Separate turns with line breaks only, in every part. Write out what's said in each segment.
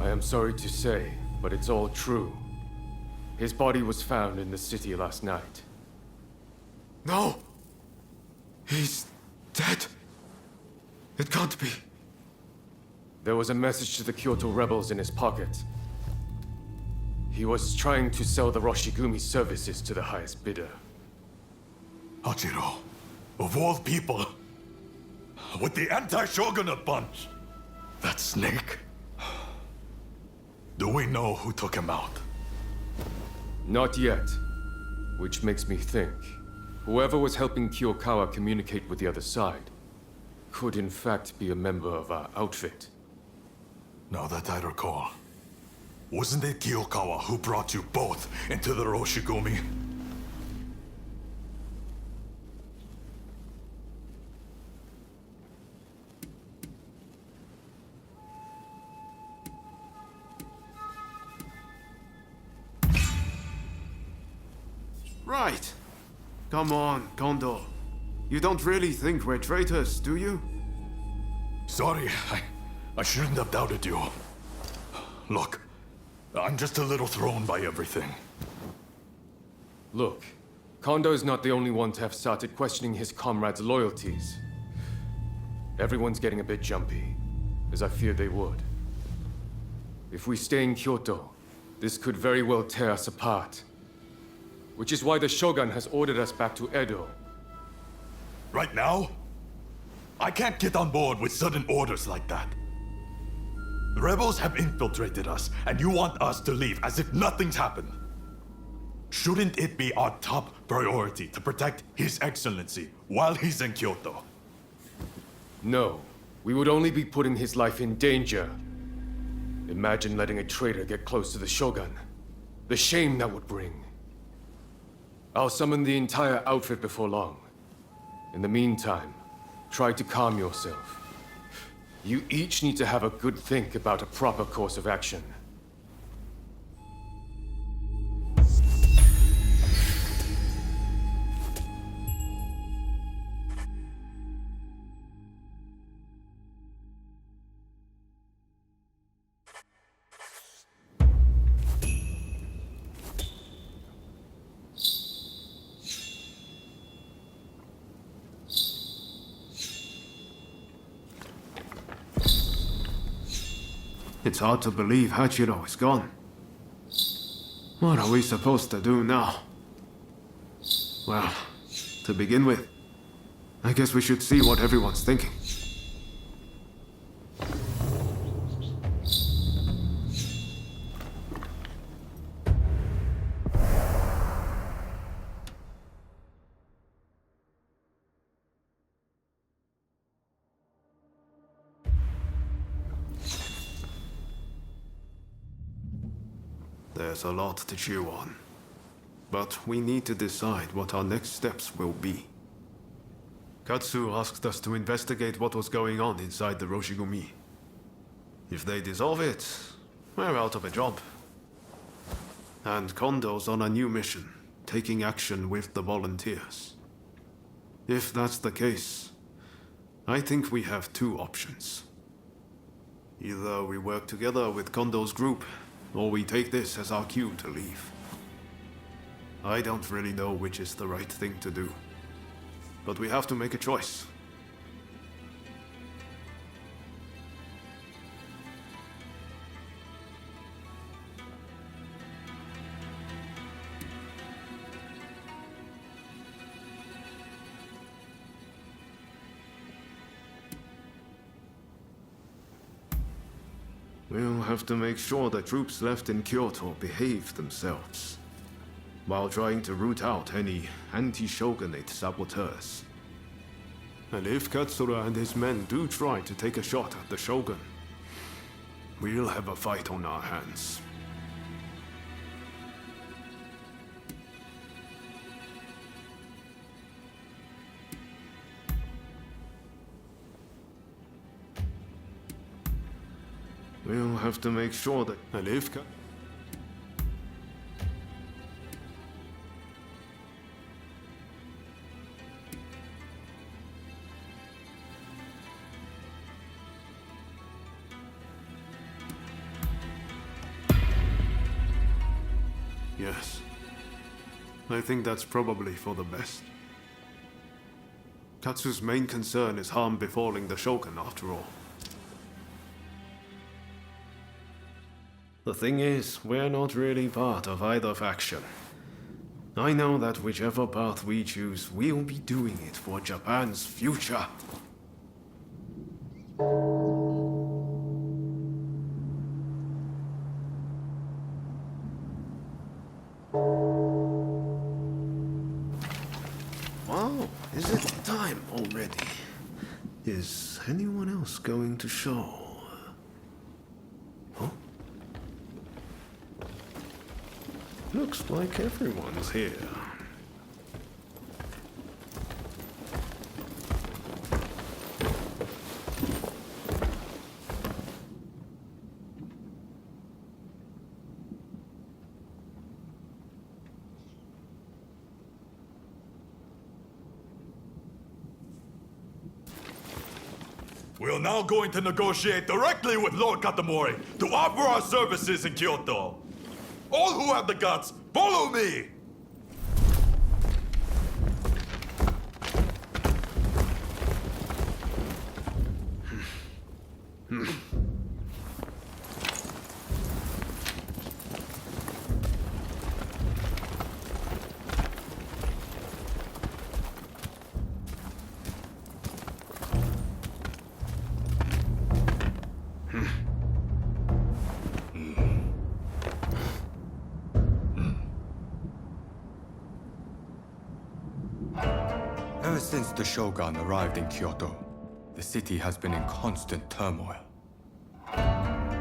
I am sorry to say, but it's all true. His body was found in the city last night.
No! He's dead. It can't be.
There was a message to the Kyoto rebels in his pocket. He was trying to sell the Roshigumi services to the highest bidder.
Hachiro, of all people, with the anti-shogunate bunch, that snake. Do we know who took him out?
Not yet. Which makes me think, whoever was helping Kiyokawa communicate with the other side could in fact be a member of our outfit.
Now that I recall, wasn't it Kiyokawa who brought you both into the Roshigumi?
Right. Come on, Kondo. You don't really think we're traitors, do you?
Sorry, I shouldn't have doubted you. Look, I'm just a little thrown by everything.
Look, Kondo is not the only one to have started questioning his comrades' loyalties. Everyone's getting a bit jumpy, as I feared they would. If we stay in Kyoto, this could very well tear us apart. Which is why the Shogun has ordered us back to Edo.
Right now? I can't get on board with sudden orders like that. The rebels have infiltrated us, and you want us to leave as if nothing's happened. Shouldn't it be our top priority to protect His Excellency while he's in Kyoto?
No, we would only be putting his life in danger. Imagine letting a traitor get close to the Shogun. The shame that would bring. I'll summon the entire outfit before long. In the meantime, try to calm yourself. You each need to have a good think about a proper course of action.
It's hard to believe Hachiro is gone. What are we supposed to do now? Well, to begin with, I guess we should see what everyone's thinking. There's a lot to chew on. But we need to decide what our next steps will be. Katsu asked us to investigate what was going on inside the Roshigumi. If they dissolve it, we're out of a job. And Kondo's on a new mission, taking action with the volunteers. If that's the case, I think we have two options. Either we work together with Kondo's group, or we take this as our cue to leave. I don't really know which is the right thing to do, but we have to make a choice. We'll have to make sure the troops left in Kyoto behave themselves, while trying to root out any anti-shogunate saboteurs. And if Katsura and his men do try to take a shot at the Shogun, we'll have a fight on our hands. We'll have to make sure that... And if... Yes. I think that's probably for the best. Katsu's main concern is harm befalling the shogun, after all. The thing is, we're not really part of either faction. I know that whichever path we choose, we'll be doing it for Japan's future. Wow, is it time already? Is anyone else going to show? Huh? Looks like everyone's here.
We are now going to negotiate directly with Lord Katamori to offer our services in Kyoto. All who have the guts, follow me!
Ever since the Shogun arrived in Kyoto, the city has been in constant turmoil.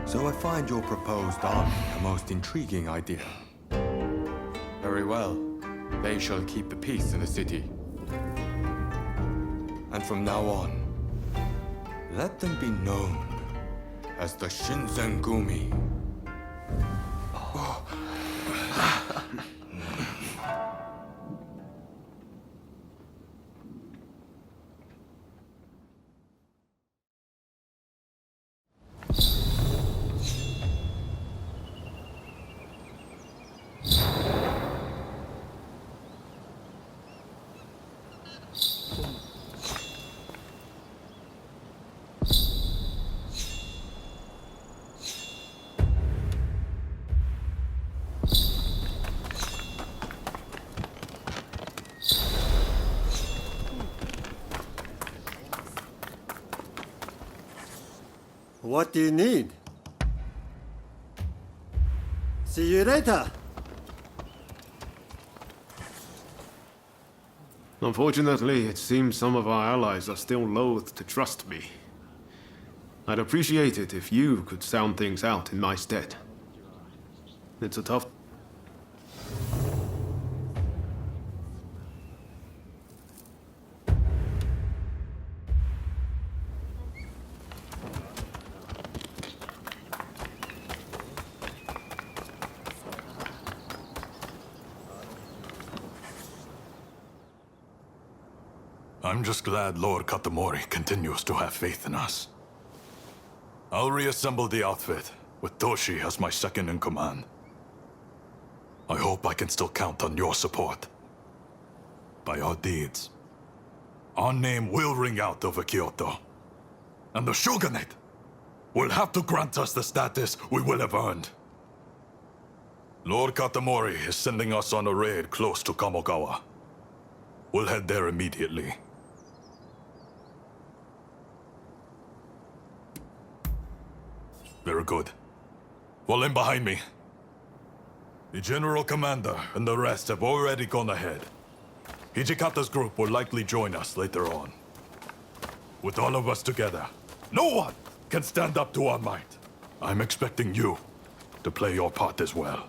So I find your proposed army a most intriguing idea. Very well. They shall keep the peace in the city. And from now on, let them be known as the Shinsengumi.
What do you need? See you later.
Unfortunately, it seems some of our allies are still loath to trust me. I'd appreciate it if you could sound things out in my stead. It's a tough...
I'm just glad Lord Katamori continues to have faith in us. I'll reassemble the outfit, with Toshi as my second in command. I hope I can still count on your support. By our deeds, our name will ring out over Kyoto. And the shogunate will have to grant us the status we will have earned. Lord Katamori is sending us on a raid close to Kamogawa. We'll head there immediately. Very good. Fall in behind me. The General Commander and the rest have already gone ahead. Hijikata's group will likely join us later on. With all of us together, no one can stand up to our might. I'm expecting you to play your part as well.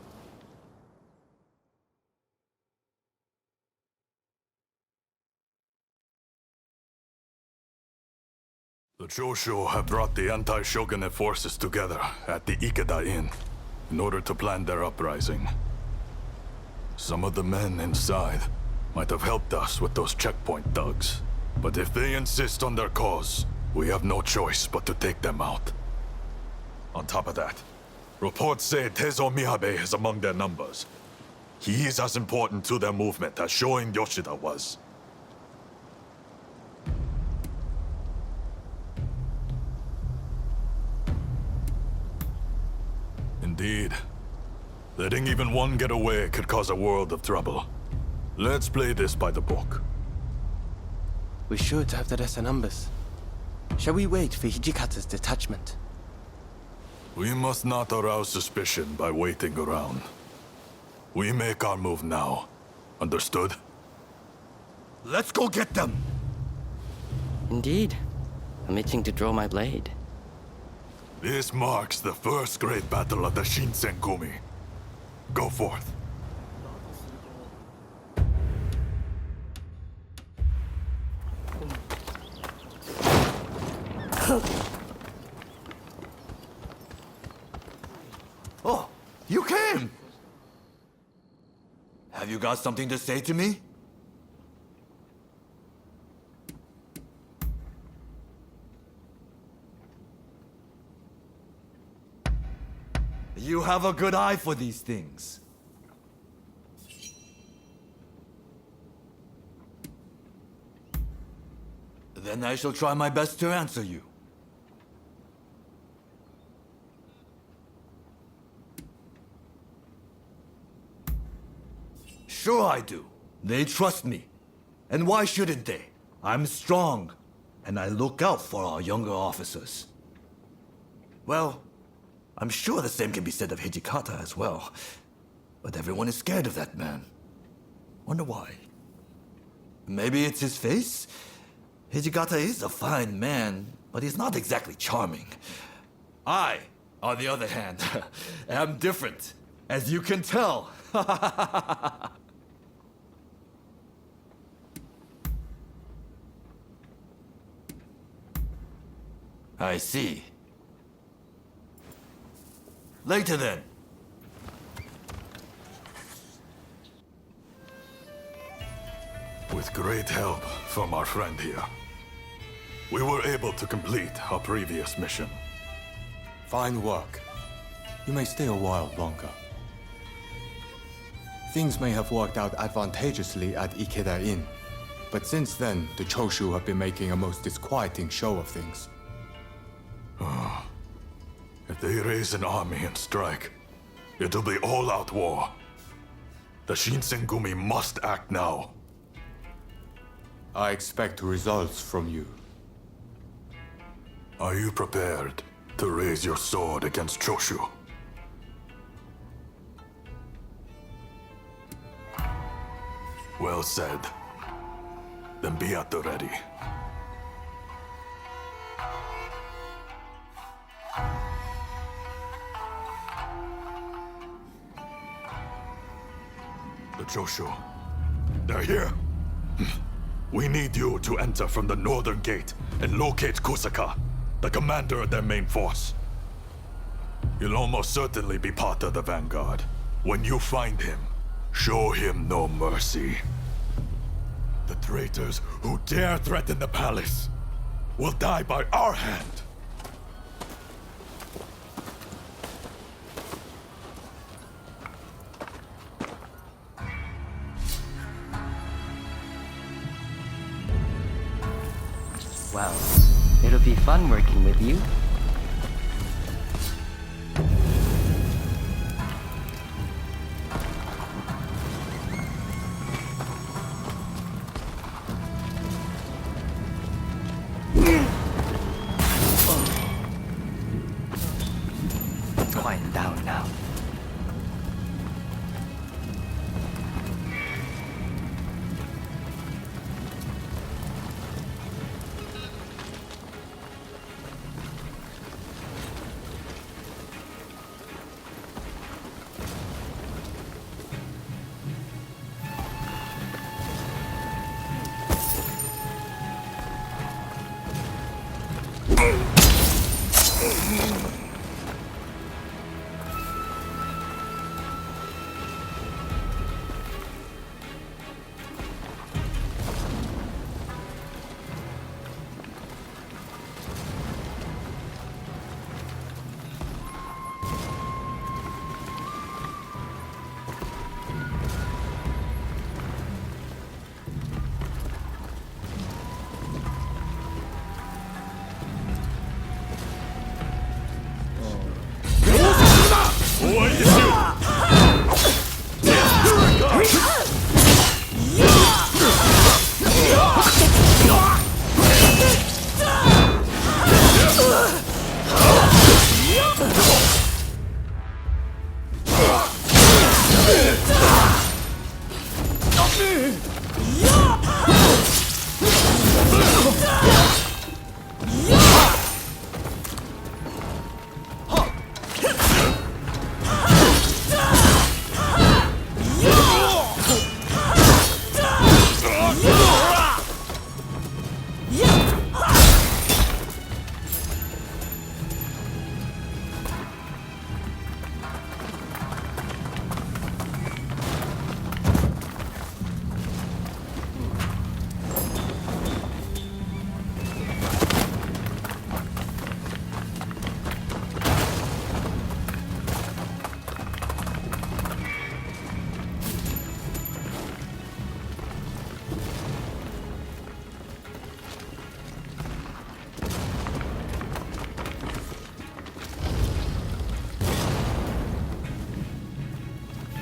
The Choshu have brought the anti-shogunate forces together at the Ikeda Inn in order to plan their uprising. Some of the men inside might have helped us with those checkpoint thugs. But if they insist on their cause, we have no choice but to take them out. On top of that, reports say Tezo Miyabe is among their numbers. He is as important to their movement as Shoin Yoshida was. Indeed. Letting even one get away could cause a world of trouble. Let's play this by the book.
We should have the lesser numbers. Shall we wait for Hijikata's detachment?
We must not arouse suspicion by waiting around. We make our move now. Understood?
Let's go get them!
Indeed. I'm itching to draw my blade.
This marks the first great battle of the Shinsengumi. Go forth.
Oh, you came! Have you got something to say to me? You have a good eye for these things. Then I shall try my best to answer you. Sure I do. They trust me. And why shouldn't they? I'm strong, and I look out for our younger officers. Well, I'm sure the same can be said of Hijikata as well. But everyone is scared of that man. Wonder why? Maybe it's his face? Hijikata is a fine man, but he's not exactly charming. I, on the other hand, am different, as you can tell. I see. Later then.
With great help from our friend here, we were able to complete our previous mission.
Fine work. You may stay a while longer. Things may have worked out advantageously at Ikeda Inn, but since then, the Choshu have been making a most disquieting show of things.
If they raise an army and strike, it'll be all-out war. The Shinsengumi must act now.
I expect results from you.
Are you prepared to raise your sword against Choshu? Well said. Then be at the ready. The Choshu. They're here. We need you to enter from the northern gate and locate Kusaka, the commander of their main force. He'll almost certainly be part of the vanguard. When you find him, show him no mercy. The traitors who dare threaten the palace will die by our hand.
Well, it'll be fun working with you. Quiet down now.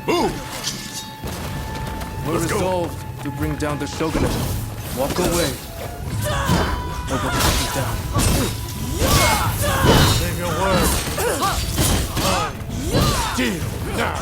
Move!
We're resolved to bring down the shogunate. Walk away. Or we'll cut you down.
Name your word. Deal now.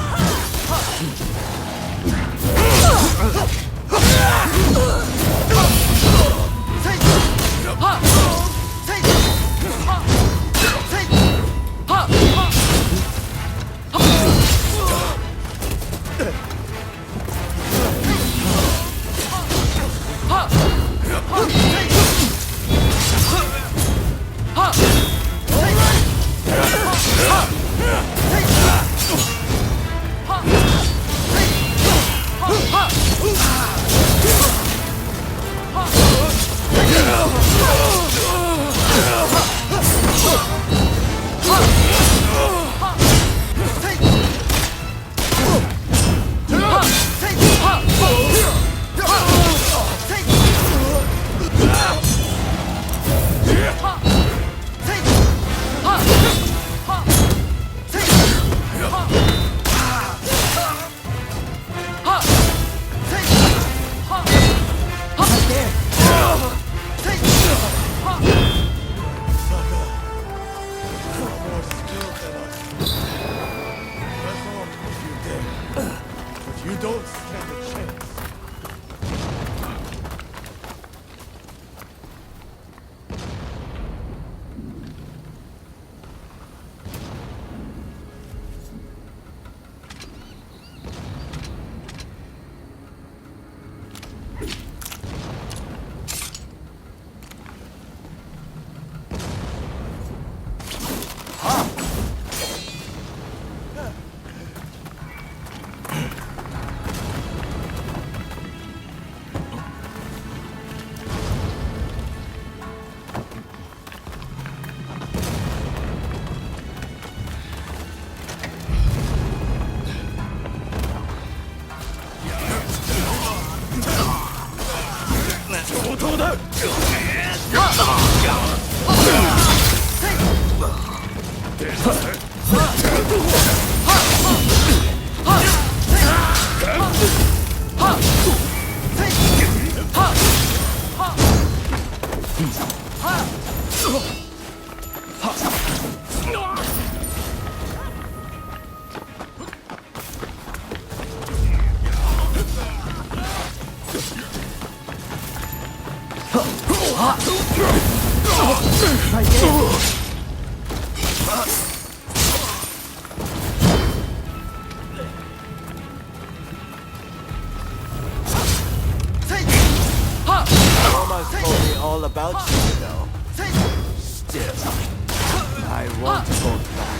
Almost told me all about you, though. Still, I won't hold back.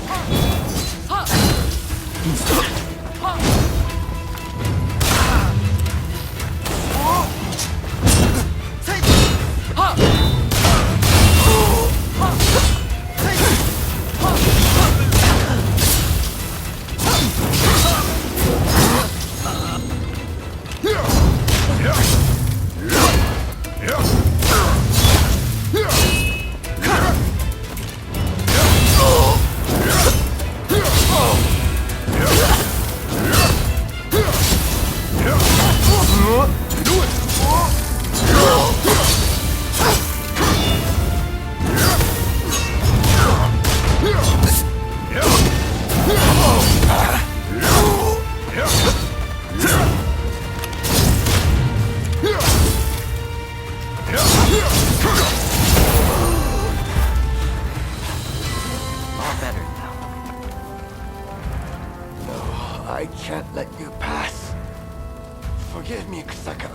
I can't let you pass. Forgive me, Kusaka.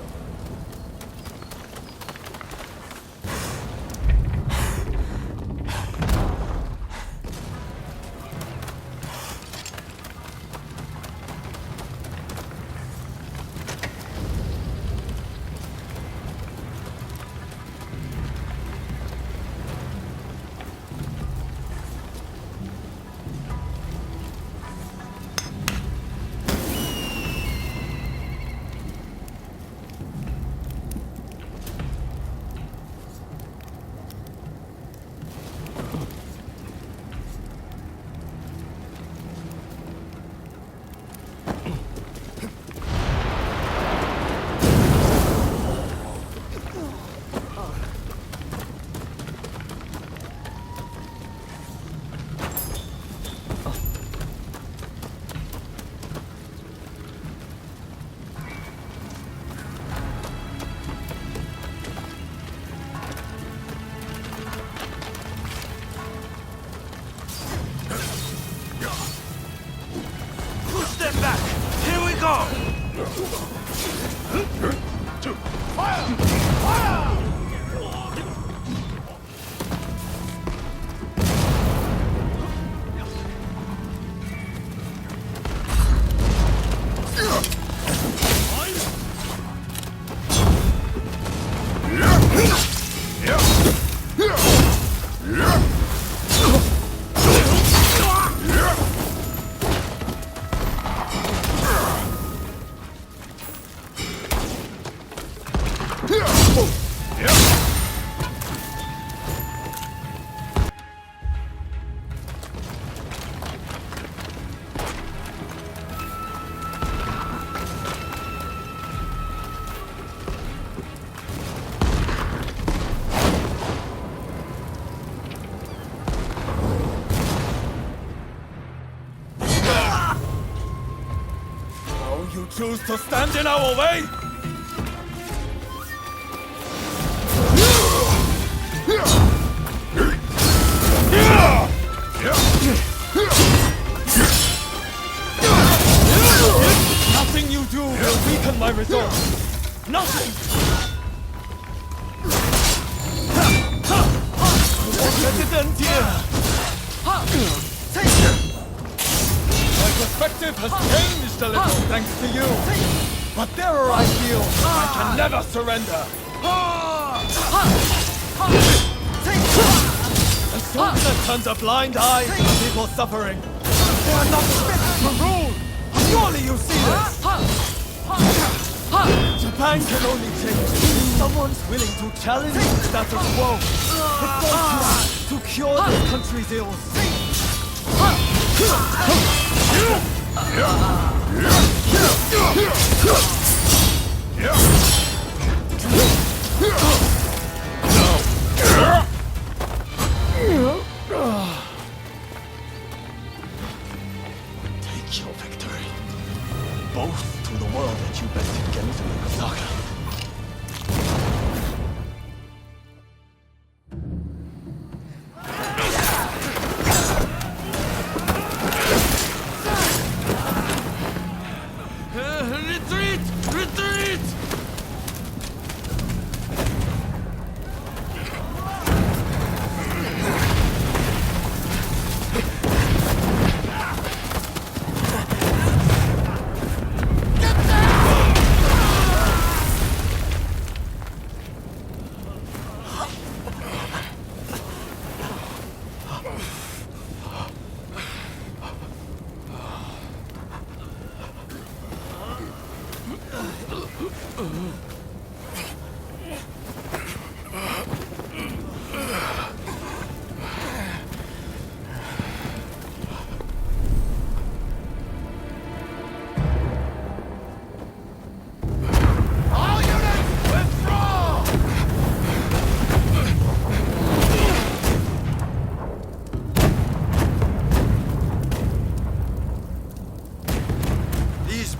choose to stand in our way? Nothing you do will weaken my resolve. Nothing! Let it end here! My perspective has changed a little thanks to you. But terror I feel, I can never surrender. A soldier turns a blind eye to people suffering. They are not fit to rule! Surely you see this! Japan can only change if someone's willing to challenge the status quo. It's fortunate to cure this country's ills. Take your victory. Boast to the world that you bested Genzo and Osaka. Retreat! Retreat!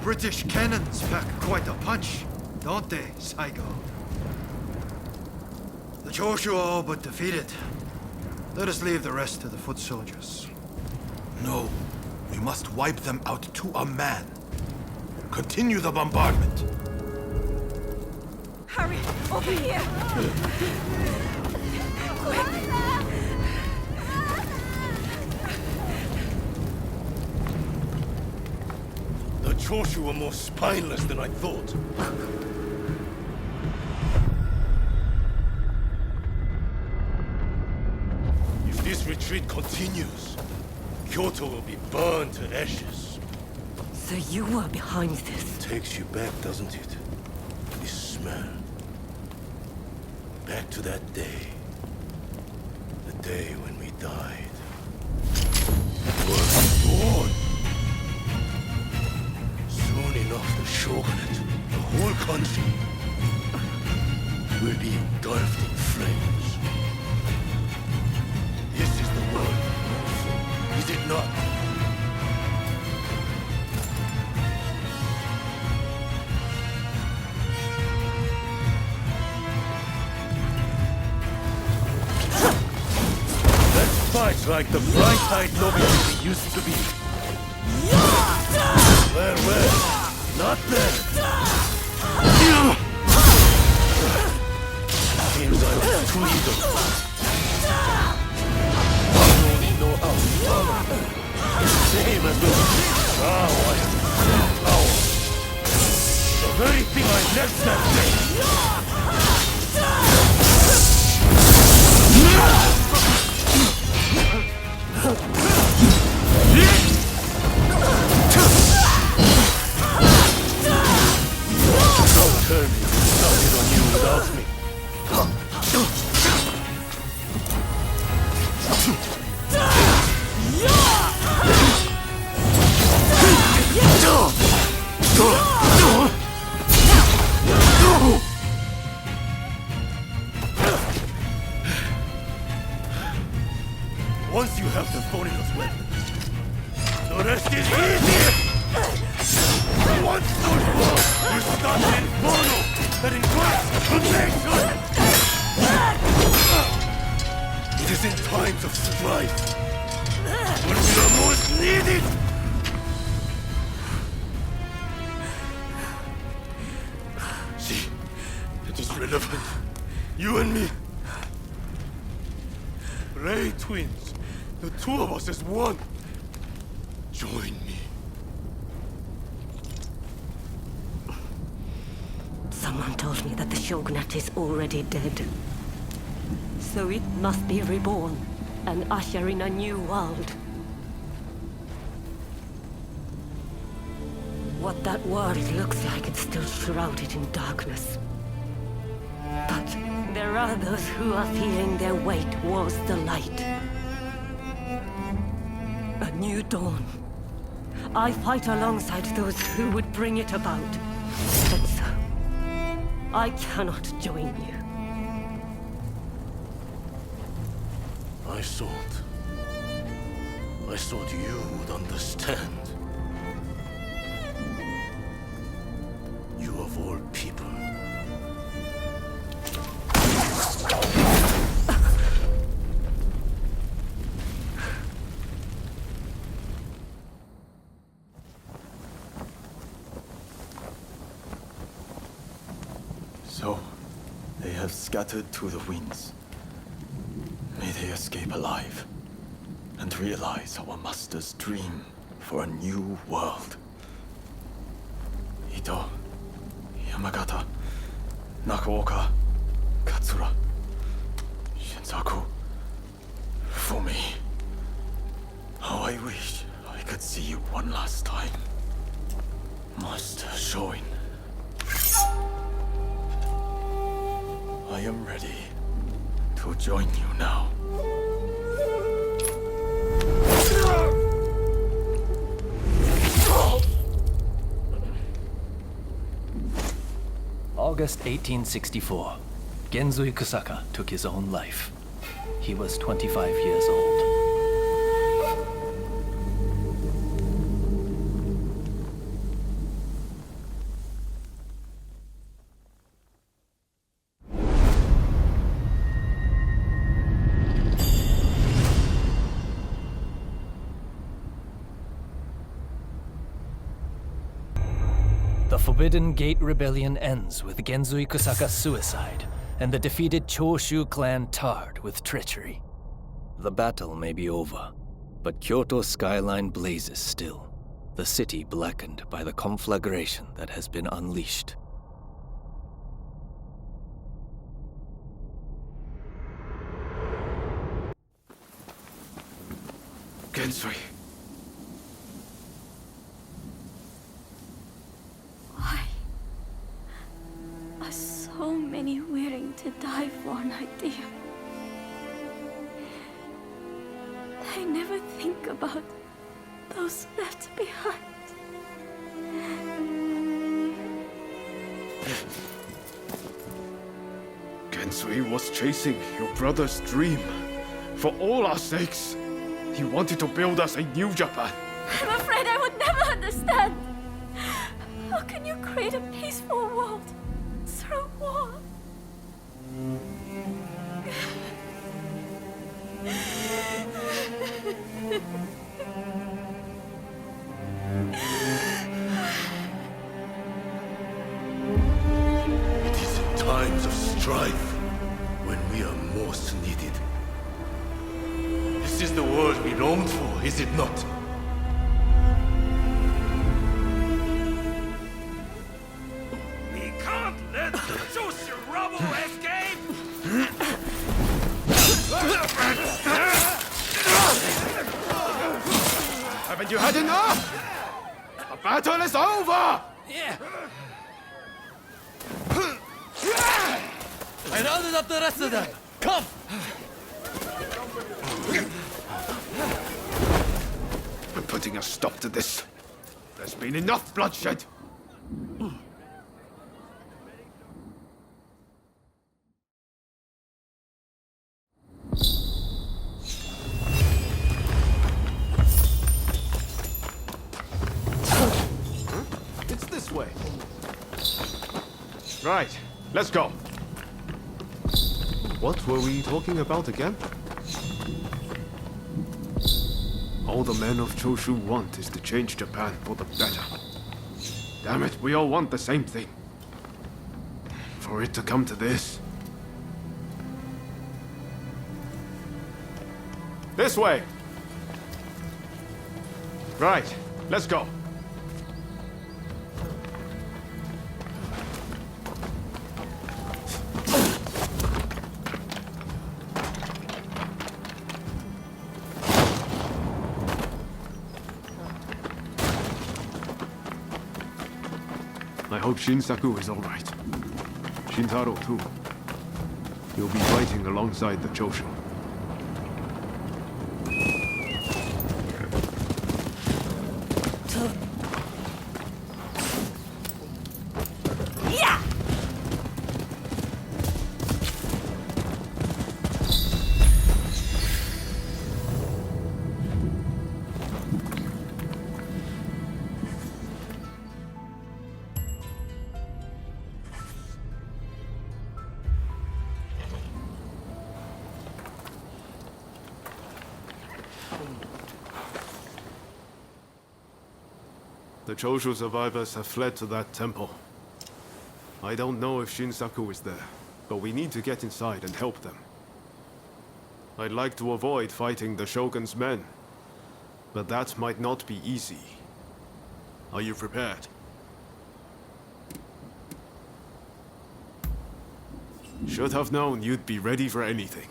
British cannons pack quite a punch, don't they, Saigo? The Choshu are all but defeated. Let us leave the rest to the foot soldiers.
No, we must wipe them out to a man. Continue the bombardment.
Hurry, over here! Quick!
The Choshu were more spineless than I thought. If this retreat continues, Kyoto will be burned to ashes.
So you were behind this?
Takes you back, doesn't it? This smell. Back to that day. The day when we died. Was born. Soon enough, the shogunate, the whole country, will be engulfed in flames. This is the world, is it not? Let's fight like the bright-eyed nobility we used to be. Where? Not there! Seems I was too eager. I only know how to follow. Same as the power. The very thing I left that day. Don't tell me you started on you without me. Once you have the Foreigner's weapons, the rest is easy! Once those walls will start the inferno that includes the nation! It is in times of strife when we are most needed! See, it is relevant. You and me. Ray twins. The two of us as one. Join me.
Someone told me that the shogunate is already dead. So it must be reborn and usher in a new world. What that world looks like, it's still shrouded in darkness. But there are those who are feeling their way towards the light. A new dawn. I fight alongside those who would bring it about. And so, I cannot join you.
I thought you would understand. You of all people.
So, they have scattered to the winds. May they escape alive and realize our master's dream for a new world. Ito, Yamagata, Nakaoka, Katsura, Shinsaku. For me, how I wish I could see you one last time. Master Shoin. I am ready to join you now.
August 1864. Genzui Kusaka took his own life. He was 25 years old. The Forbidden Gate Rebellion ends with Genzui Kusaka's suicide, and the defeated Choshu clan tarred with treachery. The battle may be over, but Kyoto's skyline blazes still, the city blackened by the conflagration that has been unleashed.
Gensui.
So many willing to die for an idea. They never think about those left behind.
Gensui was chasing your brother's dream. For all our sakes, he wanted to build us a new Japan.
I'm afraid I would never understand. How can you create a peaceful world through war?
It is in times of strife when we are most needed. This is the world we longed for, is it not? We can't let the Joshi rubble escape!
Haven't you had enough? The battle is over!
Yeah. I rounded up the rest of them. Come!
We're putting a stop to this. There's been enough bloodshed. Right, let's go. What were we talking about again? All the men of Choshu want is to change Japan for the better. Damn it, we all want the same thing. For it to come to this. This way! Right, let's go. I hope Shinsaku is alright. Shintaro too. He'll be fighting alongside the Choshu. The Choshu survivors have fled to that temple. I don't know if Shinsaku is there, but we need to get inside and help them. I'd like to avoid fighting the Shogun's men, but that might not be easy. Are you prepared? Should have known you'd be ready for anything.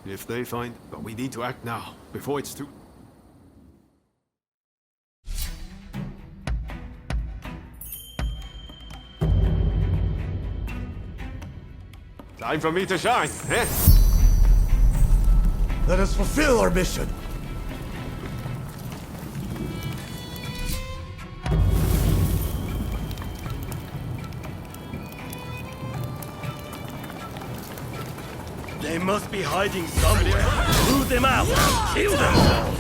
If they find... But we need to act now, before it's too... Time for me to shine, eh?
Let us fulfill our mission.
They must be hiding somewhere. Root them out! Kill them all!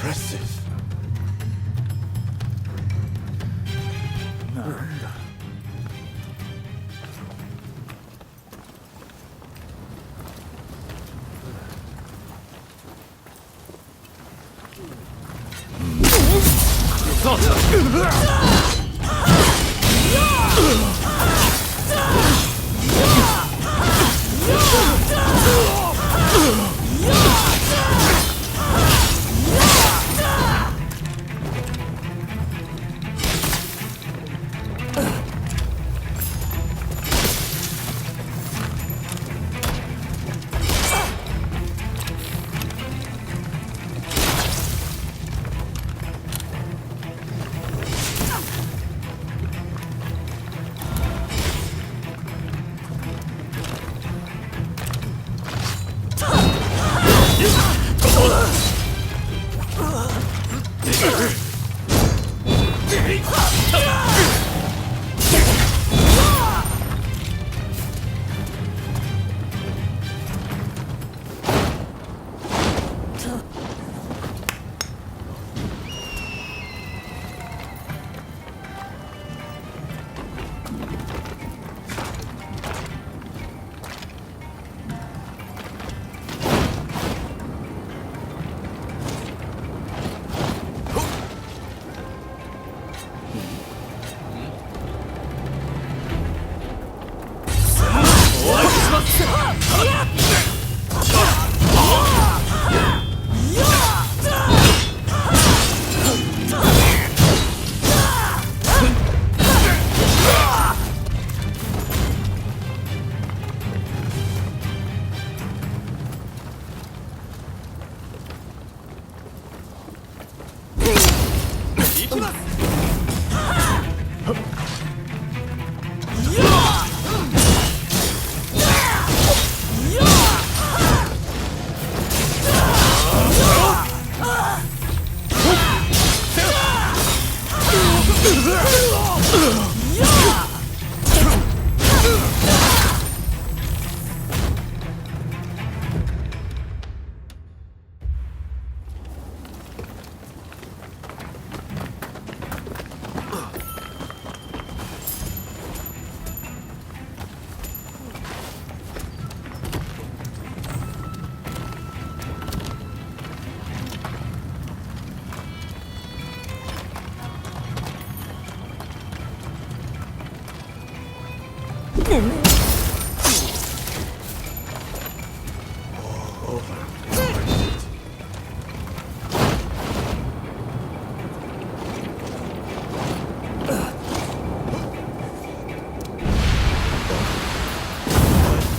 Impressive.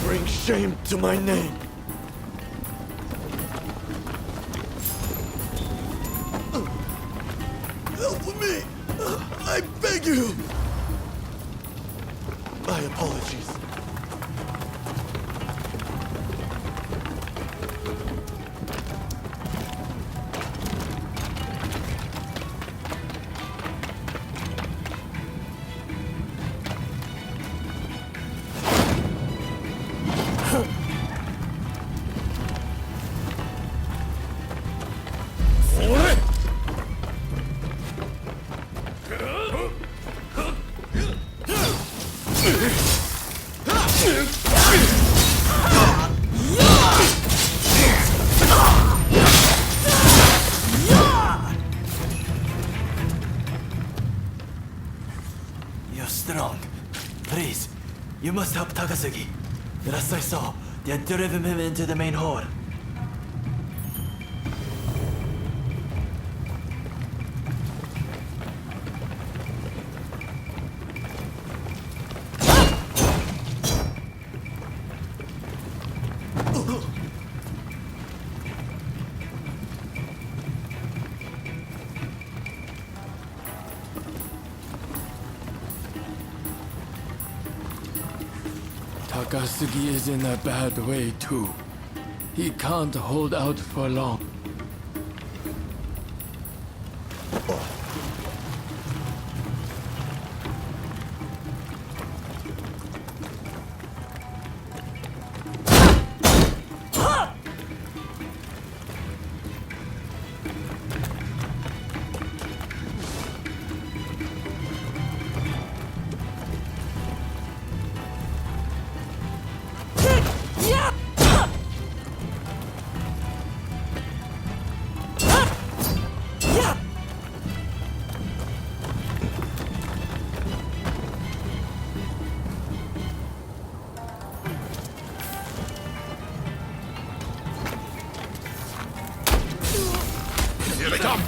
Bring shame to my name. Help me! I beg you! My apologies.
You're strong. Please, you must help Takasugi. Last I saw, they had driven him into the main hall.
Takasugi is in a bad way too. He can't hold out for long.
Here they come!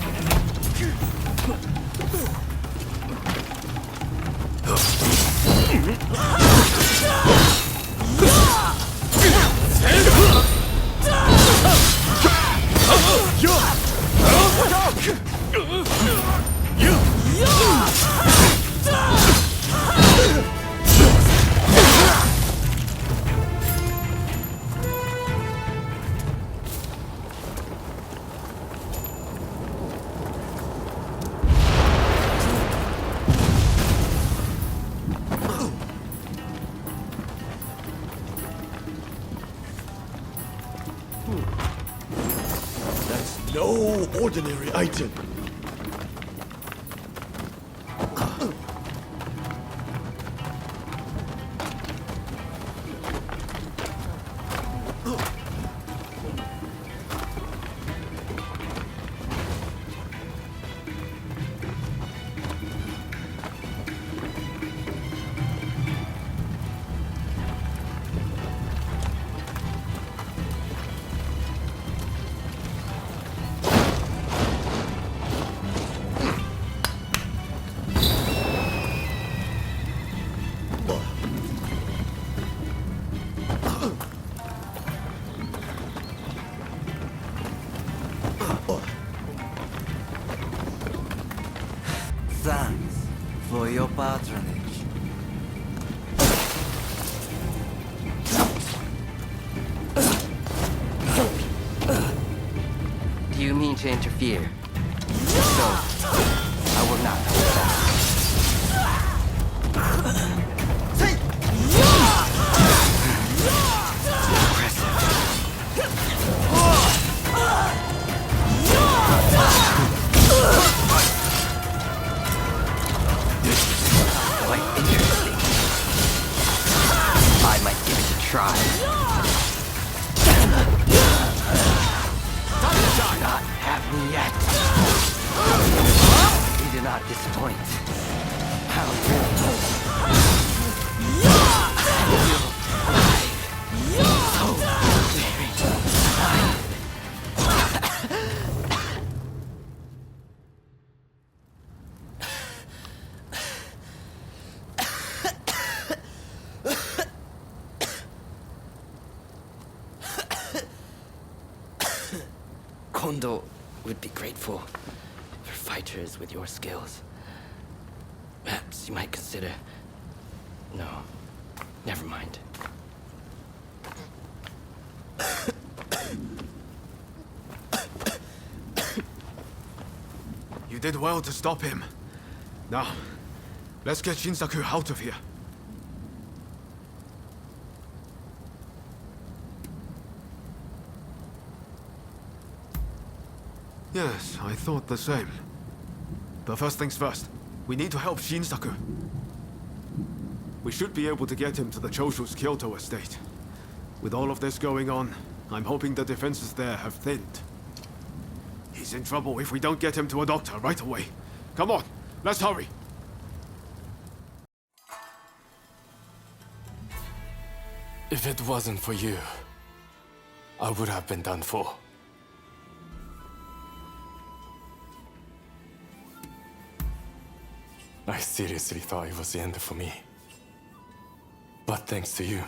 That's no ordinary item.
willing to interfere. So, I will not hold back. Quite interesting. I might give it a try. Not have me yet. You do not disappoint. How very Kondo would be grateful for fighters with your skills. Perhaps you might consider... No, never mind.
You did well to stop him. Now, let's get Shinsaku out of here. Yes, I thought the same. But first things first, we need to help Shinsaku. We should be able to get him to the Choshu's Kyoto estate. With all of this going on, I'm hoping the defenses there have thinned. He's in trouble if we don't get him to a doctor right away. Come on, let's hurry.
If it wasn't for you, I would have been done for. I seriously thought it was the end for me. But thanks to you,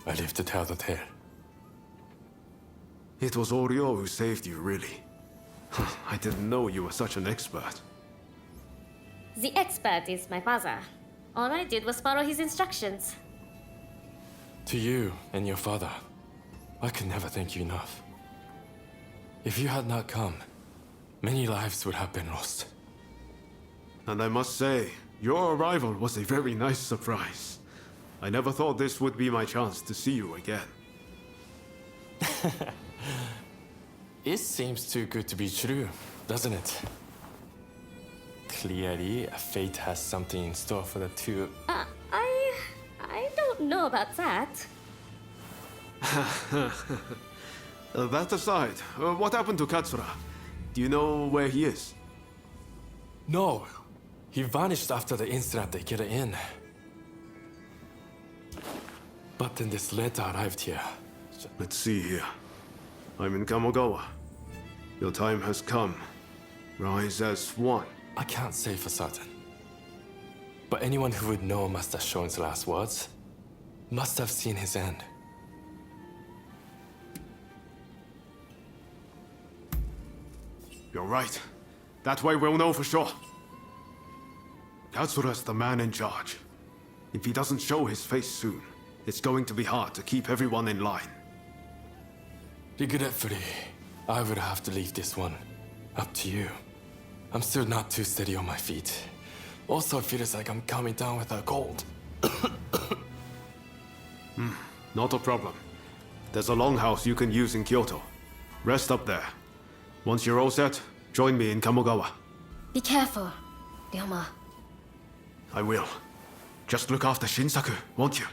I lived to tell the tale.
It was Oryo who saved you, really. I didn't know you were such an expert.
The expert is my father. All I did was follow his instructions.
To you and your father, I could never thank you enough. If you had not come, many lives would have been lost.
And I must say, your arrival was a very nice surprise. I never thought this would be my chance to see you again.
It seems too good to be true, doesn't it? Clearly, fate has something in store for the two.
I don't know about that.
That aside, what happened to Katsura? Do you know where he is?
No, he vanished after the incident at Ikeda Inn. But then this letter arrived here.
Let's see here. I'm in Kamogawa. Your time has come. Rise as one.
I can't say for certain. But anyone who would know Master Shogun's last words must have seen his end.
You're right. That way we'll know for sure. Katsura's the man in charge. If he doesn't show his face soon, it's going to be hard to keep everyone in line.
Regretfully, I would have to leave this one up to you. I'm still not too steady on my feet. Also, it feels like I'm coming down with a cold.
Not a problem. There's a longhouse you can use in Kyoto. Rest up there. Once you're all set, join me in Kamogawa.
Be careful, Ryoma.
I will. Just look after Shinsaku, won't you?